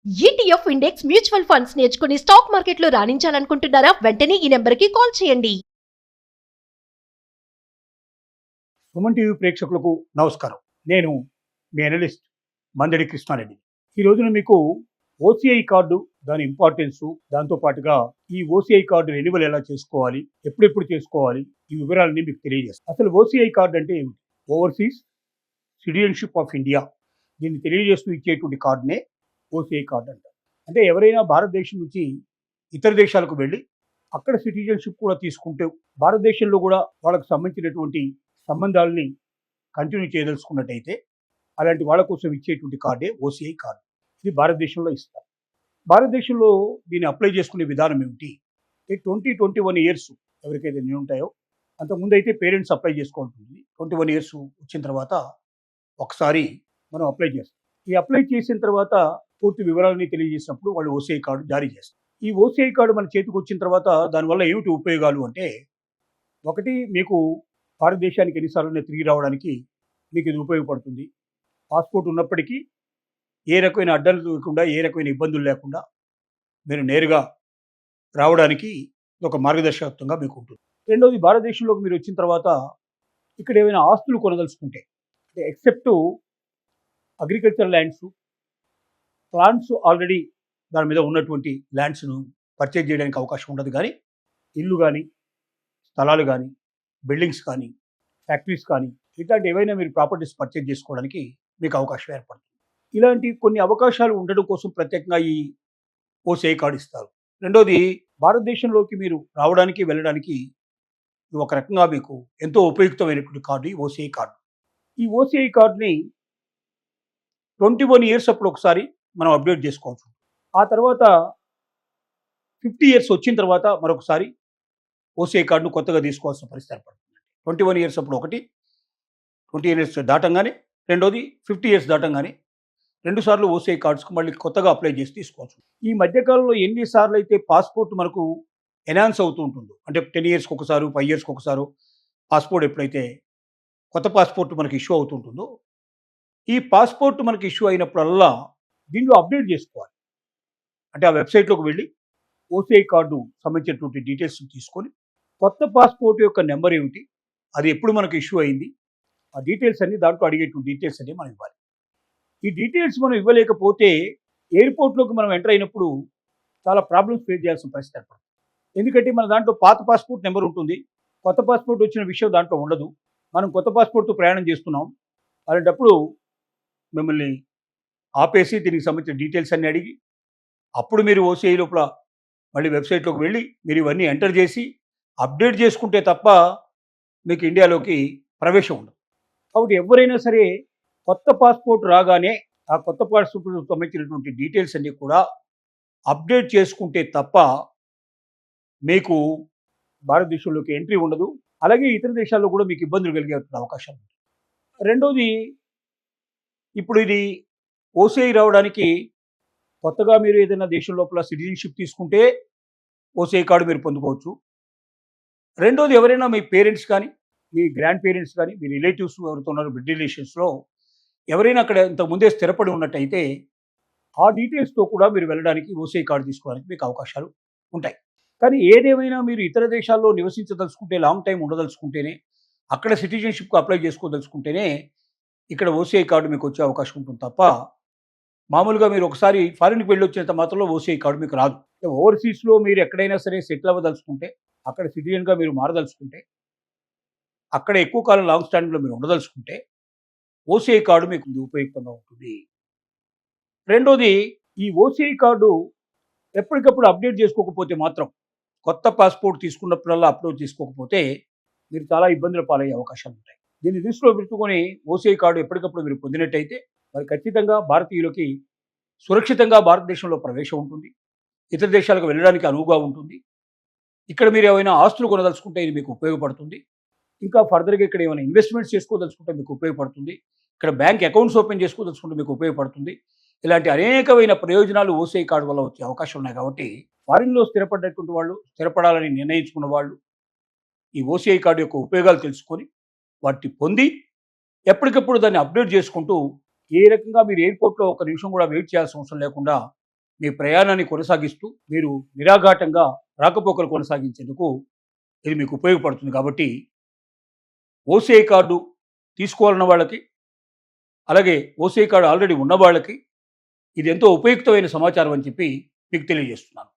ETF index mutual funds నేర్చుకుని stock మార్కెట్లో రాణించాలనుకుంటున్నారా? వెంటనే ఈ నెంబర్కి కాల్ చేయండి. సుమన్ టీవీ ప్రేక్షకులకు నమస్కారం. నేను మీ అనలిస్ట్ మందడి కృష్ణారెడ్డి. ఈ రోజున మీకు ఓసీఐ కార్డు, దాని ఇంపార్టెన్స్, దాంతో పాటుగా ఈ ఓసీఐ కార్డు రెన్యువల్ ఎలా చేసుకోవాలి, ఎప్పుడెప్పుడు చేసుకోవాలి, ఈ వివరాలన్నీ మీకు తెలియజేస్తాను. అసలు ఓసీఐ కార్డు అంటే ఏమిటి? ఓవర్సీస్ సిటిజన్షిప్ ఆఫ్ ఇండియా, దీన్ని తెలియజేస్తూ ఇచ్చేటువంటి కార్డునే ఓసీఐ కార్డు అంటారు. అంటే ఎవరైనా భారతదేశం నుంచి ఇతర దేశాలకు వెళ్ళి అక్కడ సిటిజన్షిప్ కూడా తీసుకుంటే భారతదేశంలో కూడా వాళ్ళకు సంబంధించినటువంటి సంబంధాలని కంటిన్యూ చేయదలుచుకున్నట్టయితే అలాంటి వాళ్ళ కోసం ఇచ్చేటువంటి కార్డే ఓసీఐ కార్డు. ఇది భారతదేశంలో ఇస్తారు. భారతదేశంలో దీన్ని అప్లై చేసుకునే విధానం ఏమిటి? 21 ఇయర్స్ ఎవరికైతే నేను ఉంటాయో, అంతకుముందు అయితే పేరెంట్స్ అప్లై చేసుకోవాల్సింది. 21 ఇయర్స్ వచ్చిన తర్వాత ఒకసారి మనం అప్లై చేస్తాం. ఈ అప్లై చేసిన తర్వాత పూర్తి వివరాలని తెలియజేసినప్పుడు వాళ్ళు ఓసీఐ కార్డు జారీ చేస్తారు. ఈ ఓసీఐ కార్డు మన చేతికి వచ్చిన తర్వాత దానివల్ల ఏమిటి ఉపయోగాలు అంటే, ఒకటి, మీకు భారతదేశానికి ఎన్నిసార్లు తిరిగి రావడానికి మీకు ఇది ఉపయోగపడుతుంది. పాస్పోర్ట్ ఉన్నప్పటికీ ఏ రకమైన అడ్డంకులు లేకుండా, ఏ రకమైన ఇబ్బందులు లేకుండా మీరు నేరుగా రావడానికి ఒక మార్గదర్శకత్వంగా మీకు ఉంటుంది. రెండవది, భారతదేశంలోకి మీరు వచ్చిన తర్వాత ఇక్కడ ఏమైనా ఆస్తులు కొనదలుచుకుంటే, except agriculture lands, plants already దాని మీద ఉన్నటువంటి ల్యాండ్స్ను పర్చేజ్ చేయడానికి అవకాశం ఉండదు. కానీ ఇల్లు కానీ, స్థలాలు కానీ, బిల్డింగ్స్ కానీ, ఫ్యాక్టరీస్ కానీ, ఇట్లాంటి ఏవైనా మీరు ప్రాపర్టీస్ పర్చేజ్ చేసుకోవడానికి మీకు అవకాశం ఏర్పడుతుంది. ఇలాంటి కొన్ని అవకాశాలు ఉండడం కోసం ప్రత్యేకంగా ఈ ఓసీఐ కార్డు ఇస్తారు. రెండోది, భారతదేశంలోకి మీరు రావడానికి వెళ్ళడానికి ఇది ఒక రకంగా మీకు ఎంతో ఉపయుక్తమైనటువంటి కార్డు ఈ ఓసీఐ కార్డు. ఈ ఓసీఐ కార్డుని 21 ఇయర్స్ అప్పుడు ఒకసారి మనం అప్డేట్ చేసుకోవచ్చు. ఆ తర్వాత 50 ఇయర్స్ వచ్చిన తర్వాత మరొకసారి ఓసీఐ కార్డును కొత్తగా తీసుకోవాల్సిన పరిస్థితి ఏర్పడుతుంది. 21 ఇయర్స్ అప్పుడు ఒకటి, 20 ఇయర్స్ దాటంగానే రెండోది, 50 ఇయర్స్ దాటంగానే 2 సార్లు ఓసీఐ కార్డ్స్కి మళ్ళీ కొత్తగా అప్లై చేసి తీసుకోవచ్చు. ఈ మధ్యకాలంలో ఎన్నిసార్లు అయితే పాస్పోర్ట్ మనకు ఎన్హాన్స్ అవుతూ ఉంటుందో, అంటే 10 ఇయర్స్కి ఒకసారి, 5 ఇయర్స్కి ఒకసారి పాస్పోర్ట్ ఎప్పుడైతే కొత్త పాస్పోర్ట్ మనకి ఇష్యూ అవుతుంటుందో, ఈ పాస్పోర్ట్ మనకి ఇష్యూ అయినప్పుడల్లా దీనిలో అప్డేట్ చేసుకోవాలి. అంటే ఆ వెబ్సైట్లోకి వెళ్ళి ఓసీఐ కార్డు సంబంధించినటువంటి డీటెయిల్స్ తీసుకొని కొత్త పాస్పోర్ట్ యొక్క నెంబర్ ఏమిటి, అది ఎప్పుడు మనకు ఇష్యూ అయింది, ఆ డీటెయిల్స్ అన్ని దాంట్లో అడిగేటువంటి డీటెయిల్స్ అన్ని మనం ఇవ్వాలి. ఈ డీటెయిల్స్ మనం ఇవ్వలేకపోతే ఎయిర్పోర్ట్లోకి మనం ఎంటర్ అయినప్పుడు చాలా ప్రాబ్లమ్స్ ఫేస్ చేయాల్సిన పరిస్థితి ఏర్పడుతుంది. ఎందుకంటే మన దాంట్లో పాత పాస్పోర్ట్ నెంబర్ ఉంటుంది, కొత్త పాస్పోర్ట్ వచ్చిన విషయం దాంట్లో ఉండదు. మనం కొత్త పాస్పోర్ట్తో ప్రయాణం చేస్తున్నాం, అలాంటప్పుడు మిమ్మల్ని ఆపేసి దీనికి సంబంధించిన డీటెయిల్స్ అన్ని అడిగి అప్పుడు మీరు ఓసీఐ లోపల మళ్ళీ వెబ్సైట్లోకి వెళ్ళి మీరు ఇవన్నీ ఎంటర్ చేసి అప్డేట్ చేసుకుంటే తప్ప మీకు ఇండియాలోకి ప్రవేశం ఉండదు. కాబట్టి ఎవరైనా సరే కొత్త పాస్పోర్ట్ రాగానే ఆ కొత్త పాస్పోర్ట్ సంబంధించినటువంటి డీటెయిల్స్ అన్నీ కూడా అప్డేట్ చేసుకుంటే తప్ప మీకు భారతదేశంలోకి ఎంట్రీ ఉండదు. అలాగే ఇతర దేశాల్లో కూడా మీకు ఇబ్బందులు కలిగే అవకాశం ఉంది. రెండోది, ఇప్పుడు ఇది ఓసీఐ రావడానికి కొత్తగా మీరు ఏదైనా దేశం లోపల సిటిజన్షిప్ తీసుకుంటే ఓసీఐ కార్డు మీరు పొందుకోవచ్చు. రెండోది, ఎవరైనా మీ పేరెంట్స్ కానీ, మీ గ్రాండ్ పేరెంట్స్ కానీ, మీ రిలేటివ్స్ ఎవరితో ఉన్నారో బ్లడ్ రిలేషన్స్లో ఎవరైనా అక్కడ ఇంతకుముందే స్థిరపడి ఉన్నట్టయితే ఆ డీటెయిల్స్తో కూడా మీరు వెళ్ళడానికి ఓసీఐ కార్డు తీసుకోవడానికి మీకు అవకాశాలు ఉంటాయి. కానీ ఏదేమైనా మీరు ఇతర దేశాల్లో నివసించదలుచుకుంటే, లాంగ్ టైం ఉండదలుచుకుంటేనే, అక్కడ సిటిజన్షిప్కి అప్లై చేసుకోదలుచుకుంటేనే ఇక్కడ ఓసీఐ కార్డు మీకు వచ్చే అవకాశం ఉంటుంది తప్ప మామూలుగా మీరు ఒకసారి ఫారిన్కి వెళ్ళి వచ్చినంత మాత్రంలో ఓసీఐ కార్డు మీకు రాదు. ఓవర్సీస్లో మీరు ఎక్కడైనా సరే సెటిల్ అవ్వదలుచుకుంటే, అక్కడ సిటిజన్గా మీరు మారదలుచుకుంటే, అక్కడ ఎక్కువ కాలం లాంగ్ స్టాండింగ్లో మీరు ఉండదలుచుకుంటే ఓసీఐ కార్డు మీకు ఉపయుక్తంగా ఉంటుంది. రెండోది, ఈ ఓసీఐ కార్డు ఎప్పటికప్పుడు అప్డేట్ చేసుకోకపోతే మాత్రం, కొత్త పాస్పోర్ట్ తీసుకున్నప్పుడల్లా అప్లోడ్ చేసుకోకపోతే మీరు చాలా ఇబ్బందుల పాలయ్యే అవకాశాలు ఉంటాయి. దీన్ని దృష్టిలో పెట్టుకొని ఓసీఐ కార్డు ఎప్పటికప్పుడు మీరు పొందినట్టయితే మరి ఖచ్చితంగా భారతీయులకి సురక్షితంగా భారతదేశంలో ప్రవేశం ఉంటుంది, ఇతర దేశాలకు వెళ్ళడానికి అనువుగా ఉంటుంది. ఇక్కడ మీరు ఏమైనా ఆస్తులు కొనదలుచుకుంటే ఇది మీకు ఉపయోగపడుతుంది. ఇంకా ఫర్దర్గా ఇక్కడ ఏమైనా ఇన్వెస్ట్మెంట్స్ చేసుకోదలుచుకుంటే మీకు ఉపయోగపడుతుంది. ఇక్కడ బ్యాంక్ అకౌంట్స్ ఓపెన్ చేసుకోదలుచుకుంటే మీకు ఉపయోగపడుతుంది. ఇలాంటి అనేకమైన ప్రయోజనాలు ఓసీఐ కార్డు వల్ల వచ్చే అవకాశం ఉన్నాయి. కాబట్టి ఫారిన్లో స్థిరపడ్డటువంటి వాళ్ళు, స్థిరపడాలని నిర్ణయించుకున్న వాళ్ళు ఈ ఓసీఐ కార్డు యొక్క ఉపయోగాలు తెలుసుకొని వాటిని పొంది ఎప్పటికప్పుడు దాన్ని అప్డేట్ చేసుకుంటూ ఏ రకంగా మీరు ఎయిర్పోర్ట్లో ఒక నిమిషం కూడా వెయిట్ చేయాల్సిన అవసరం లేకుండా మీ ప్రయాణాన్ని కొనసాగిస్తూ మీరు నిరాఘాటంగా రాకపోకలు కొనసాగించేందుకు ఇది మీకు ఉపయోగపడుతుంది. కాబట్టి ఓసీఐ కార్డు తీసుకోవాలన్న వాళ్ళకి, అలాగే ఓసీఐ కార్డు ఆల్రెడీ ఉన్న వాళ్ళకి ఇది ఎంతో ఉపయుక్తమైన సమాచారం అని చెప్పి మీకు తెలియజేస్తున్నాను.